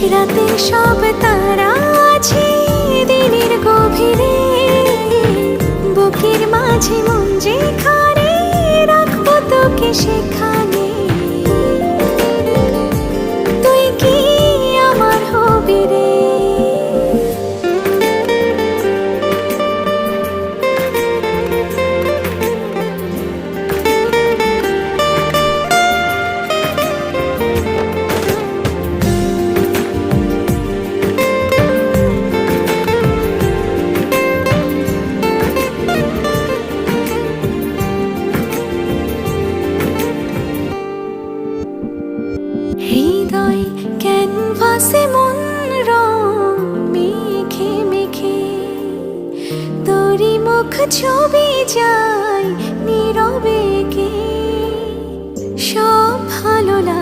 রাতে সব তারা আছে দিনের গভীরে, বুকের মাঝে মন যেখানে রাখবো তোকে সেখানে। তুই কি আমার হবি রে? হৃদয় ক্যানভাসে মন রং মেখে মেখে, তোরই মুখ ছবি যায় নীরবে কে। সব ভালো লাগে